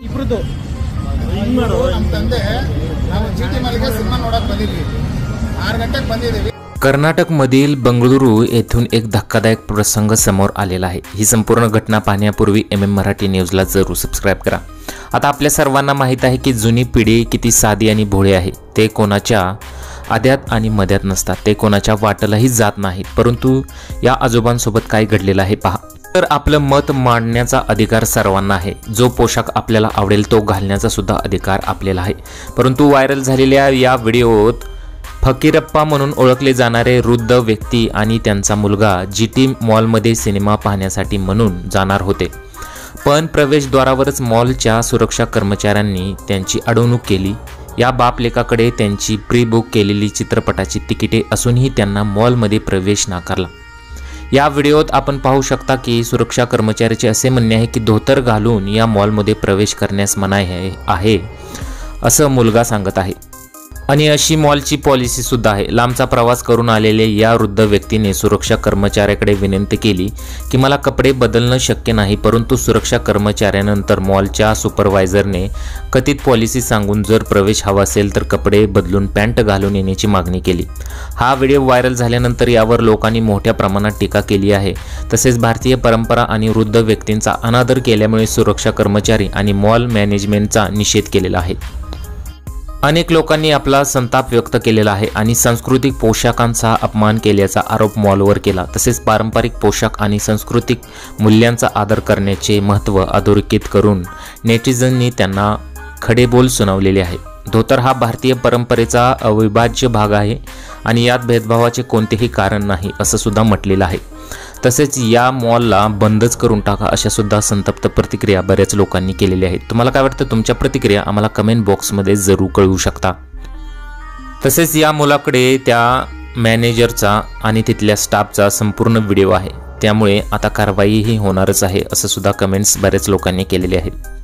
ನಮ್ಮ ತಂದೆ ನಾವು ಜಿಟಿ ಮಲ್ಲಿಗೆ ಸಿನಿಮಾ ನೋಡಕ್ಕೆ ಬಂದಿದ್ವಿ 6 ಗಂಟೆಗೆ ಬಂದಿದ್ದೀವಿ। कर्नाटकमधील बंगळुरू येथून एक धक्कादायक प्रसंग समोर आलेला आहे। ही संपूर्ण घटना पाहण्यापूर्वी MM मराठी न्यूजला जरूर सबस्क्राइब करा। आता आपल्या सर्वांना माहित आहे की जुनी पिढी किती साधी आणि भोळी आहे। ते कोणाच्या आद्यात आणि मध्यात नसतात, ते कोणाच्या वाटलाही जात नाहीत। परंतु या आजोबांसोबत काय घडलेलं आहे पहा। तर आपलं मत मांडण्याचा अधिकार सर्वांना आहे। जो पोशाख आपल्याला आवडेल तो घालण्याचा सुद्धा अधिकार आपल्याला आहे। परंतु व्हायरल झालेल्या या व्हिडिओत फकीरप्पा म्हणून ओळखले जाणारे वृद्ध व्यक्ती आणि त्यांचा मुलगा जीटी मॉलमध्ये सिनेमा पाहण्यासाठी म्हणून जाणार होते, पण प्रवेशद्वारावरच मॉलच्या सुरक्षा कर्मचाऱ्यांनी त्यांची अडवणूक केली। या बापलेकाकडे त्यांची प्री बुक केलेली चित्रपटाची तिकिटे असूनही त्यांना मॉलमध्ये प्रवेश नाकारला। या व्हिडिओत आपण पाहू शकता की सुरक्षा कर्मचाऱ्याचे असे म्हणणे आहे की धोतर घालून या मॉलमध्ये प्रवेश करण्यास मनाई आहे असं मुलगा सांगत आहे। आणि अशी मॉलची पॉलिसी सुद्धा आहे। लांबचा प्रवास करून आलेले या वृद्ध व्यक्तीने सुरक्षा कर्मचाऱ्याकडे विनंती केली की मला कपडे बदलणं शक्य नाही, परंतु सुरक्षा कर्मचाऱ्यानंतर मॉलच्या सुपरवायझरने कथित पॉलिसी सांगून जर प्रवेश हवा असेल तर कपडे बदलून पॅन्ट घालून येण्याची मागणी केली। हा व्हिडिओ व्हायरल झाल्यानंतर यावर लोकांनी मोठ्या प्रमाणात टीका केली आहे। तसेच भारतीय परंपरा आणि वृद्ध व्यक्तींचा अनादर केल्यामुळे सुरक्षा कर्मचारी आणि मॉल मॅनेजमेंटचा निषेध केलेला आहे। अनेक लोकांनी आपला संताप व्यक्त केलेला आहे आणि सांस्कृतिक पोशाखांचा अपमान केल्याचा आरोप मॉलवर केला। तसेच पारंपरिक पोशाख आणि सांस्कृतिक मूल्यांचा आदर करण्याचे महत्त्व अधोरेखित करून नेटिझननी त्यांना खडेबोल सुनावलेले आहे। धोतर हा भारतीय परंपरेचा अविभाज्य भाग आहे आणि यात भेदभावाचे कोणतेही कारण नाही असं सुद्धा म्हटलेलं आहे। तसेच या मॉलला बंदच करून टाका अशा सुद्धा संतप्त प्रतिक्रिया बऱ्याच लोकांनी केलेल्या आहेत। तुम्हाला काय वाटतं? तुमच्या प्रतिक्रिया आम्हाला कमेंट बॉक्समध्ये जरूर कळवू शकता। तसेच या मुलाकडे त्या मॅनेजरचा आणि तिथल्या स्टाफचा संपूर्ण व्हिडिओ आहे, त्यामुळे आता कारवाईही होणारच आहे असं सुद्धा कमेंट्स बऱ्याच लोकांनी केलेले आहेत।